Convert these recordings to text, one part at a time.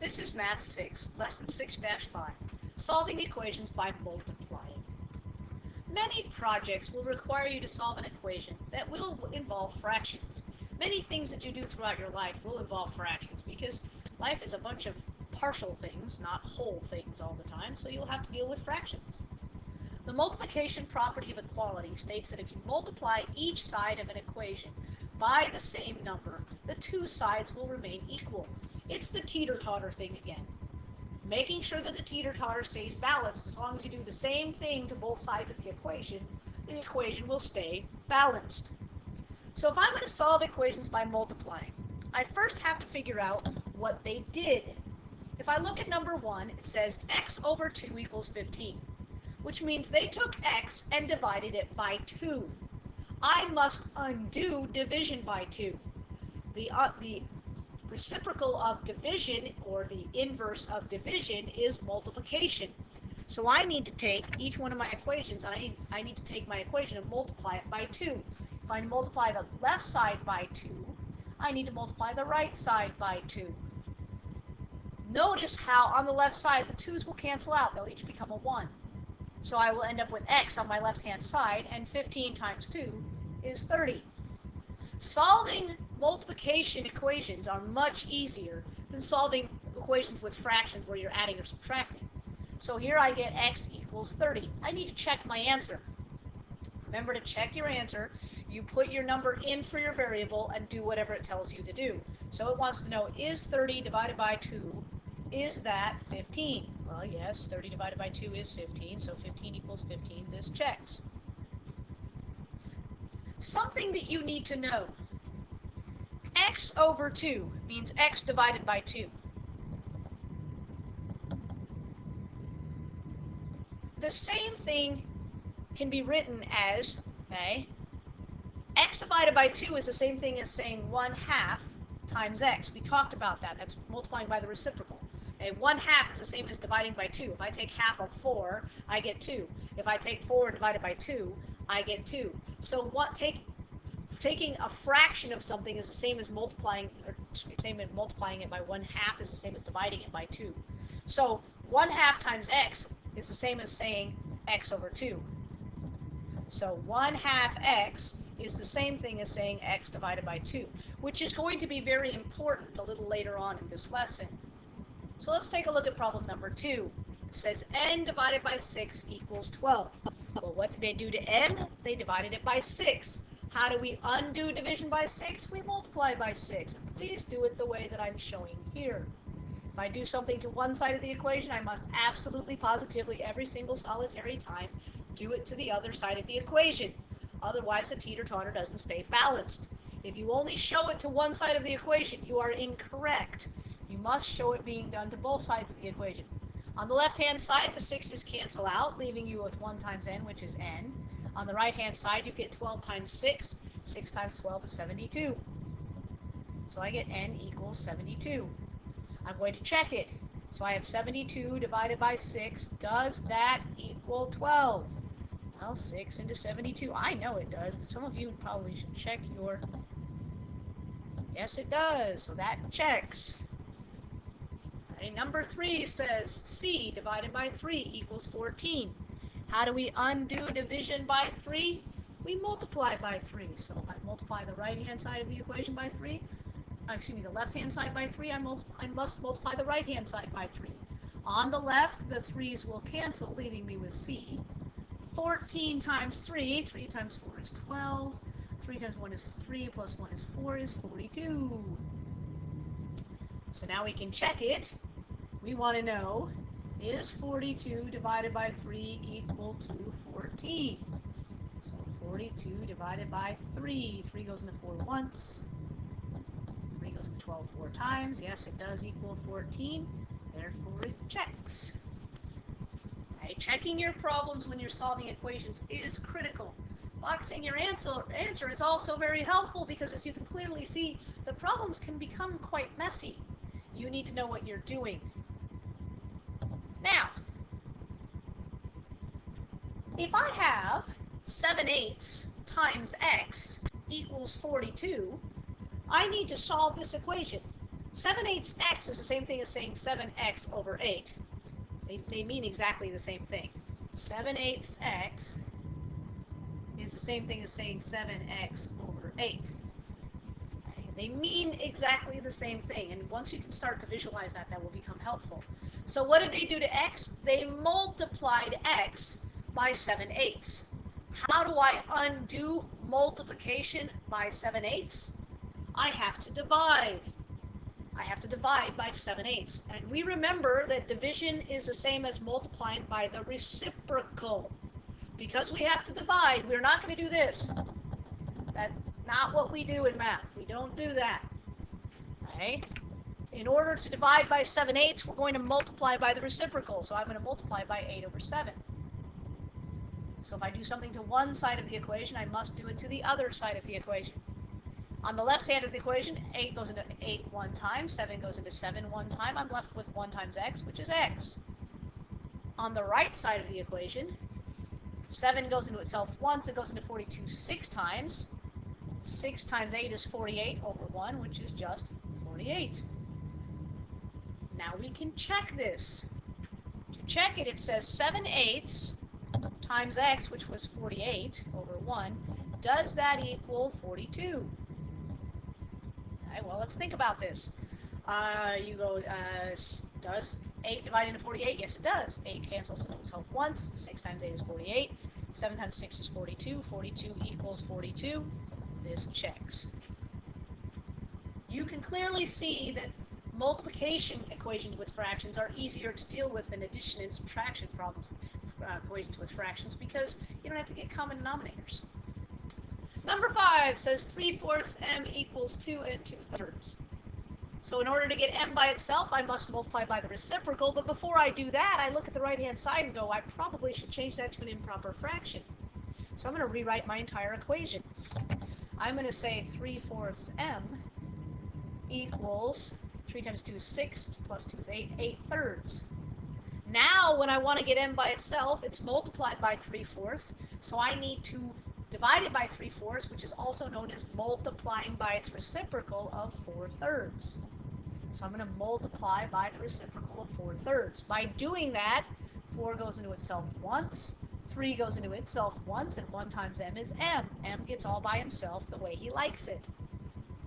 This is Math 6, Lesson 6-5, Solving Equations by Multiplying. Many projects will require you to solve an equation that will involve fractions. Many things that you do throughout your life will involve fractions because life is a bunch of partial things, not whole things all the time, so you'll have to deal with fractions. The multiplication property of equality states that if you multiply each side of an equation by the same number, the two sides will remain equal. It's the teeter-totter thing again. Making sure that the teeter-totter stays balanced. As long as you do the same thing to both sides of the equation will stay balanced. So if I'm going to solve equations by multiplying, I first have to figure out what they did. If I look at number 1, it says x over 2 equals 15, which means they took x and divided it by 2. I must undo division by 2. The reciprocal of division, or the inverse of division, is multiplication. So I need to take each one of my equations, and I need to take my equation and multiply it by 2. If I multiply the left side by 2, I need to multiply the right side by 2. Notice how on the left side the 2's will cancel out. They'll each become a 1. So I will end up with x on my left-hand side, and 15 times 2 is 30. Solving multiplication equations are much easier than solving equations with fractions where you're adding or subtracting. So here I get x equals 30. I need to check my answer. Remember to check your answer. You put your number in for your variable and do whatever it tells you to do. So it wants to know, is 30 divided by 2, is that 15? Well, yes, 30 divided by 2 is 15, so 15 equals 15. This checks. Something that you need to know. X over 2 means x divided by 2. The same thing can be written as, x divided by 2 is the same thing as saying 1/2 times x. We talked about that. That's multiplying by the reciprocal. 1/2 is the same as dividing by 2. If I take half of 4, I get 2. If I take 4 divided by 2, I get 2. So taking a fraction of something is the same as multiplying, multiplying it by 1/2 is the same as dividing it by 2. So 1/2 times x is the same as saying x over 2. So 1/2 x is the same thing as saying x divided by 2, which is going to be very important a little later on in this lesson. So let's take a look at problem number 2. It says n divided by 6 equals 12. Well, what did they do to n? They divided it by 6. How do we undo division by 6? We multiply by 6. Please do it the way that I'm showing here. If I do something to one side of the equation, I must absolutely, positively, every single solitary time, do it to the other side of the equation. Otherwise, the teeter-totter doesn't stay balanced. If you only show it to one side of the equation, you are incorrect. You must show it being done to both sides of the equation. On the left-hand side, the 6's cancel out, leaving you with 1 times n, which is n. On the right-hand side, you get 12 times 6. 6 times 12 is 72. So I get n equals 72. I'm going to check it. So I have 72 divided by 6. Does that equal 12? Well, 6 into 72. I know it does, but some of you probably should check your... Yes, it does. So that checks. Number 3 says c divided by 3 equals 14. How do we undo division by 3? We multiply by 3. So if I multiply the right-hand side of the equation by 3, the left-hand side by 3, I must multiply the right-hand side by 3. On the left, the 3's will cancel, leaving me with c. 14 times 3, 3 times 4 is 12. 3 times 1 is 3, plus 1 is 4 is 42. So now we can check it. We want to know, is 42 divided by 3 equal to 14? So 42 divided by 3. 3 goes into 4 once. 3 goes into 12 4 times. Yes, it does equal 14. Therefore, it checks. Checking your problems when you're solving equations is critical. Boxing your answer is also very helpful because, as you can clearly see, the problems can become quite messy. You need to know what you're doing. Now, if I have 7/8 times x equals 42, I need to solve this equation. 7/8 x is the same thing as saying 7x over 8. They mean exactly the same thing. 7/8 x is the same thing as saying 7x over 8. They mean exactly the same thing, and once you can start to visualize that, that will become helpful. So what did they do to x? They multiplied x by 7/8. How do I undo multiplication by 7/8? I have to divide. I have to divide by 7/8. And we remember that division is the same as multiplying by the reciprocal. Because we have to divide, we're not going to do this. That's not what we do in math. We don't do that. Okay? In order to divide by 7/8, we're going to multiply by the reciprocal. So I'm going to multiply by 8 over 7. So if I do something to one side of the equation, I must do it to the other side of the equation. On the left side of the equation, 8 goes into 8 one time, 7 goes into 7 one time. I'm left with 1 times x, which is x. On the right side of the equation, 7 goes into itself once, it goes into 42 6 times. 6 times 8 is 48 over 1, which is just 48. Now we can check this. To check it, it says 7/8 times x, which was 48 over 1. Does that equal 42? Okay, well, let's think about this. Does 8 divide into 48? Yes, it does. 8 cancels itself once. 6 times 8 is 48. 7 times 6 is 42. 42 equals 42. This checks. You can clearly see that multiplication equations with fractions are easier to deal with than addition and subtraction problems, equations with fractions, because you don't have to get common denominators. Number 5 says 3/4 m equals 2 2/3. So in order to get m by itself, I must multiply by the reciprocal, but before I do that, I look at the right-hand side and go, I probably should change that to an improper fraction. So I'm going to rewrite my entire equation. I'm going to say 3/4 m equals 3 times 2 is 6, plus 2 is 8, 8/3. Now, when I want to get m by itself, it's multiplied by 3/4, so I need to divide it by 3/4, which is also known as multiplying by its reciprocal of 4/3. So I'm going to multiply by the reciprocal of 4/3. By doing that, 4 goes into itself once, 3 goes into itself once, and 1 times m is m. M gets all by himself the way he likes it.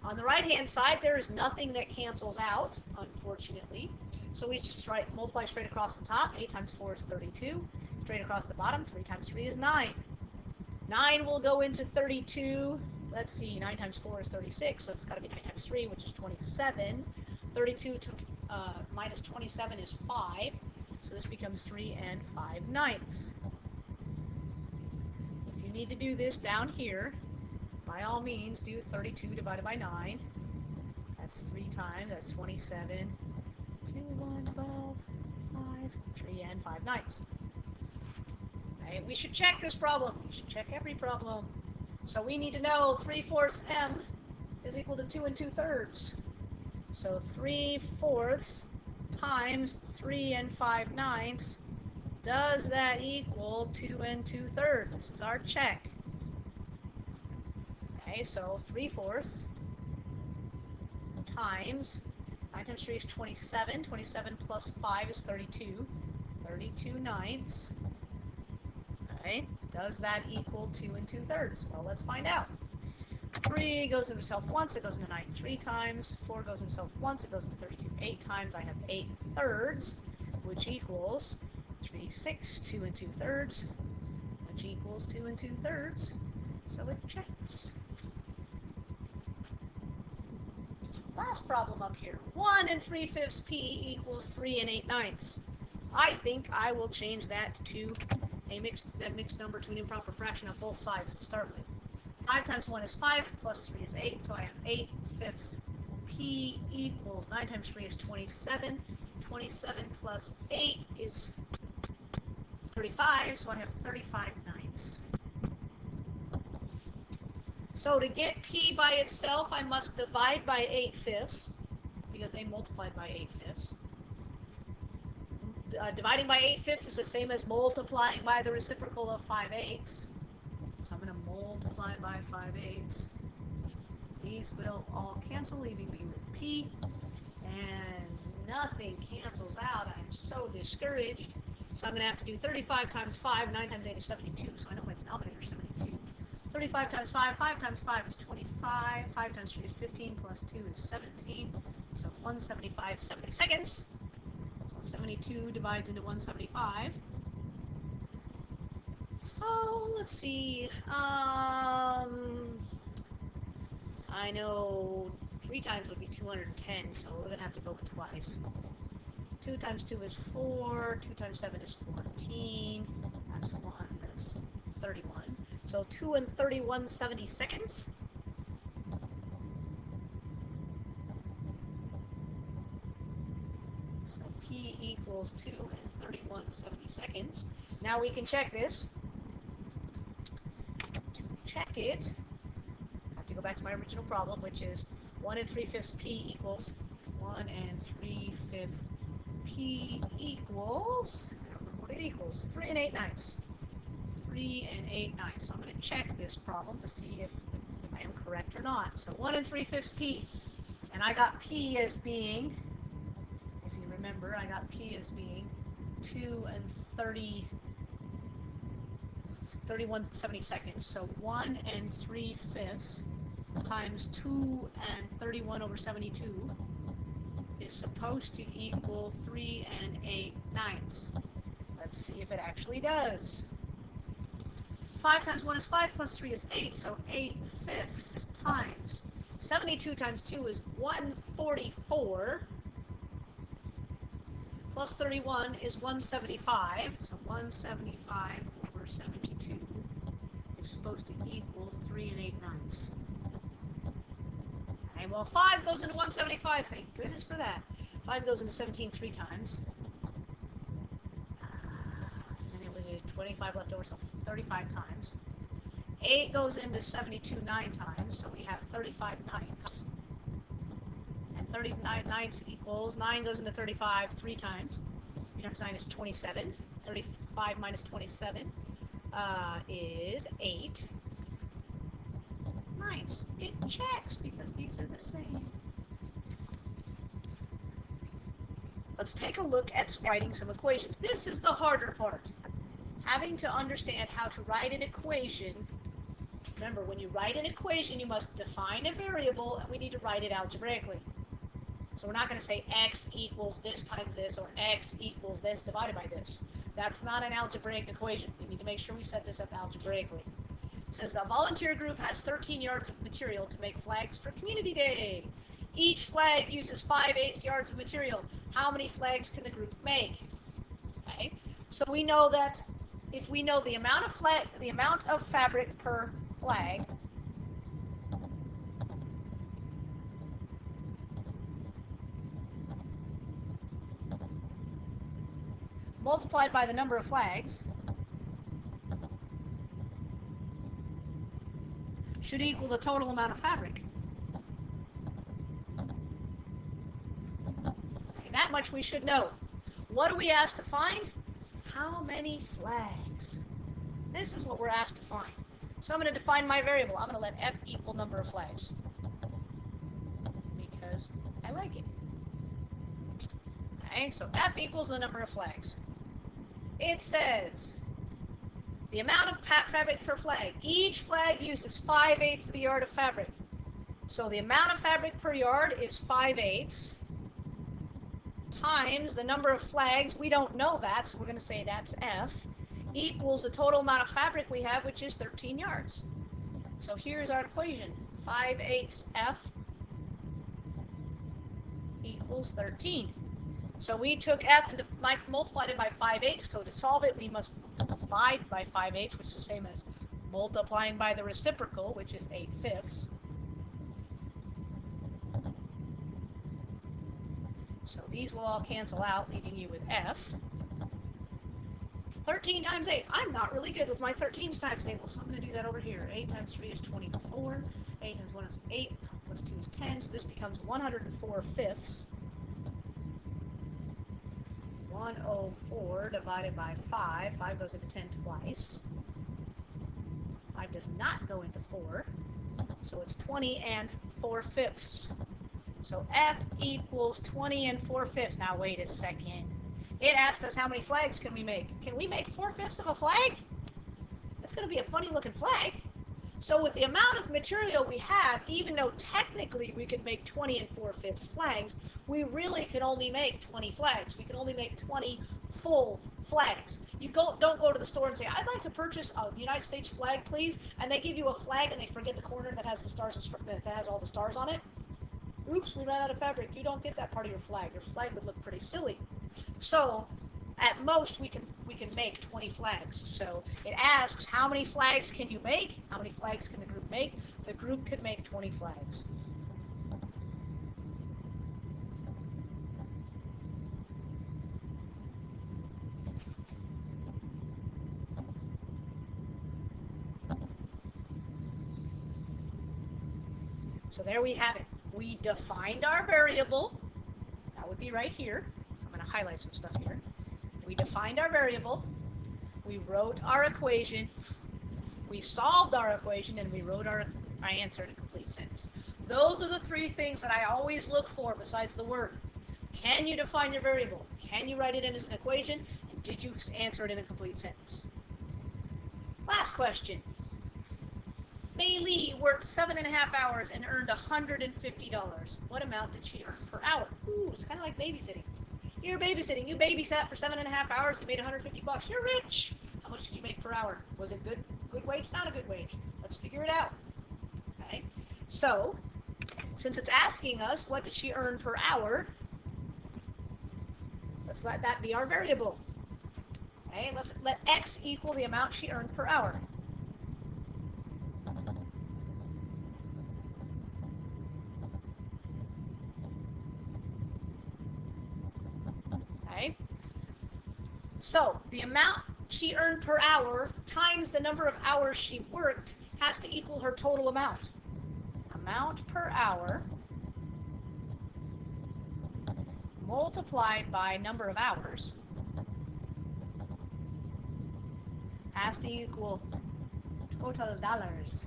On the right-hand side, there is nothing that cancels out, unfortunately. So we just multiply straight across the top. 8 times 4 is 32. Straight across the bottom, 3 times 3 is 9. 9 will go into 32. Let's see, 9 times 4 is 36, so it's got to be 9 times 3, which is 27. 32 minus 27 is 5, so this becomes 3 5/9. If you need to do this down here, by all means, do 32 divided by 9. That's 3 times, that's 27. 2, 1, 12, 5, 3 5/9. Okay, we should check this problem. We should check every problem. So we need to know 3/4 m is equal to 2 2/3. So 3/4 times 3 5/9. Does that equal 2 2/3? This is our check. Okay, so 3/4 times 9 times 3 is 27. 27 plus 5 is 32. 32/9. Okay, does that equal 2 2/3? Well, let's find out. 3 goes into itself once, it goes into 9 3 times. 4 goes into itself once, it goes into 32 8 times. I have 8/3, which equals 3 6, 2 2/3, which equals 2 2/3. So it checks. Last problem up here. 1 3/5 p equals 3 8/9. I think I will change that to a mixed number to an improper fraction on both sides to start with. 5 times 1 is 5, plus 3 is 8, so I have 8/5 p equals 9 times 3 is 27. 27 plus 8 is 35, so I have 35/9. So to get p by itself, I must divide by 8/5, because they multiplied by 8/5. Dividing by 8/5 is the same as multiplying by the reciprocal of 5/8. So I'm going to multiply by 5/8. These will all cancel, leaving me with p. Nothing cancels out. I'm so discouraged. So I'm going to have to do 35 times 5. 9 times 8 is 72. So I know my denominator is 72. 35 times 5. 5 times 5 is 25. 5 times 3 is 15. Plus 2 is 17. So 175 70 seconds. So 72 divides into 175. Oh, let's see. I know 3 times would be 210, so we're going to have to go with twice. 2 times 2 is 4. 2 times 7 is 14. That's 1. That's 31. So 2 and 31 70 seconds. So P equals 2 and 31 70 seconds. Now we can check this. To check it, I have to go back to my original problem, which is 1 3/5 P equals 1 3/5 P equals, I don't remember what it equals, 3 8/9. 3 8/9. So I'm going to check this problem to see if I am correct or not. So 1 3/5 P, and I got P as being, if you remember, I got P as being 2 and 31 70 seconds. So 1 3/5 times 2 and 31 over 72 is supposed to equal 3 8/9. Let's see if it actually does. 5 times 1 is 5 plus 3 is 8, so 8/5 times 72 times 2 is 144 plus 31 is 175, so 175 over 72 is supposed to equal 3 8/9. Okay, well 5 goes into 175, thank goodness for that. 5 goes into 17 3 times. And it was 25 left over, so 35 times. 8 goes into 72 9 times, so we have 35 ninths. And 39 ninths equals, 9 goes into 35 3 times. 3 times 9 is 27. 35 minus 27 is 8 ninths. It checks because these are the same. Let's take a look at writing some equations. This is the harder part. Having to understand how to write an equation. Remember, when you write an equation, you must define a variable, and we need to write it algebraically. So we're not going to say x equals this times this, or x equals this divided by this. That's not an algebraic equation. We need to make sure we set this up algebraically. It says the volunteer group has 13 yards of material to make flags for Community Day. Each flag uses 5/8 yards of material. How many flags can the group make? Okay. So we know that if we know the amount of fabric per flag, multiplied by the number of flags, should equal the total amount of fabric. Okay, that much we should know. What are we asked to find? How many flags? This is what we're asked to find. So I'm going to define my variable. I'm going to let f equal number of flags because I like it. Okay, so f equals the number of flags. It says the amount of fabric per flag. Each flag uses 5/8 of a yard of fabric. So the amount of fabric per yard is 5/8 times the number of flags. We don't know that, so we're going to say that's f, equals the total amount of fabric we have, which is 13 yards. So here's our equation. 5/8 f equals 13. So we took f and multiplied it by 5/8. So to solve it, we must divide by 5/8, which is the same as multiplying by the reciprocal, which is 8/5. So these will all cancel out, leaving you with f. 13 times 8. I'm not really good with my 13s times table, so I'm going to do that over here. 8 times 3 is 24. 8 times 1 is 8, plus 2 is 10, so this becomes 104/5. 104 divided by 5. 5 goes into 10 twice. 5 does not go into 4, so it's 20 4/5. So F equals 20 and 4/5. Now wait a second. It asked us how many flags can we make. Can we make 4/5 of a flag? That's going to be a funny looking flag. So with the amount of material we have, even though technically we could make 20 and 4/5 flags, we really can only make 20 flags. We can only make 20 full flags. You don't go to the store and say, I'd like to purchase a United States flag, please, and they give you a flag and they forget the corner that has the stars that has all the stars on it. Oops, we ran out of fabric. You don't get that part of your flag. Your flag would look pretty silly. So at most we can make 20 flags. So it asks how many flags can you make? How many flags can the group make? The group could make 20 flags. So there we have it. We defined our variable. That would be right here. I'm going to highlight some stuff here. We defined our variable. We wrote our equation. We solved our equation, and we wrote our answer in a complete sentence. Those are the three things that I always look for besides the word. Can you define your variable? Can you write it in as an equation? And did you answer it in a complete sentence? Last question. May Lee worked 7.5 hours and earned $150. What amount did she earn per hour? Ooh, it's kind of like babysitting. You're babysitting. You babysat for 7.5 hours and made $150. You're rich. How much did you make per hour? Was it good wage? Not a good wage. Let's figure it out. Okay. So, since it's asking us what did she earn per hour, let's let that be our variable. Okay. Let's let X equal the amount she earned per hour. Okay. So the amount she earned per hour times the number of hours she worked has to equal her total amount. Amount per hour multiplied by number of hours has to equal total dollars.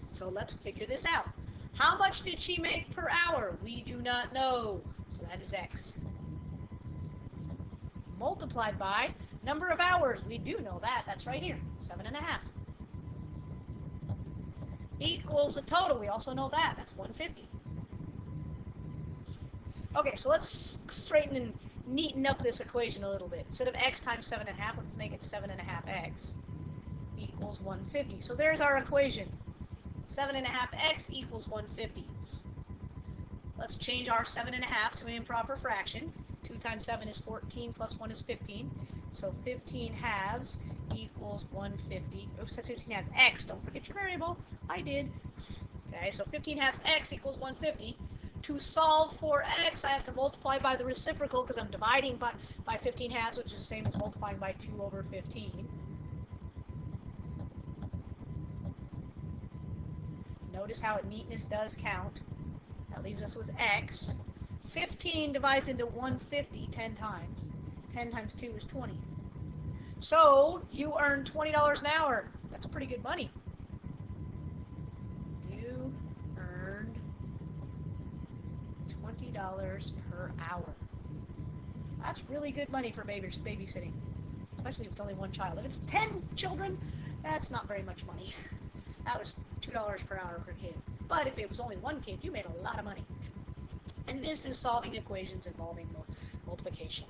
So let's figure this out. How much did she make per hour? We do not know. So that is X. Multiplied by number of hours. We do know that. That's right here. 7.5. Equals the total. We also know that. That's 150. Okay, so let's straighten and neaten up this equation a little bit. Instead of X times 7.5, let's make it 7.5X equals 150. So there's our equation. 7.5X equals 150. Let's change our 7.5 to an improper fraction. 2 times 7 is 14, plus 1 is 15. So 15 halves equals 150. Oops, that's 15 halves. X, don't forget your variable. I did. Okay, so 15 halves X equals 150. To solve for X, I have to multiply by the reciprocal because I'm dividing by 15 halves, which is the same as multiplying by 2 over 15. Notice how neatness does count. That leaves us with X. 15 divides into 150 10 times. 10 times 2 is 20. So, you earn $20 an hour. That's pretty good money. You earned $20 per hour. That's really good money for babysitting. Especially if it's only one child. If it's 10 children, that's not very much money. That was $2 per hour per kid. But if it was only one kid, you made a lot of money. And this is solving equations involving multiplication.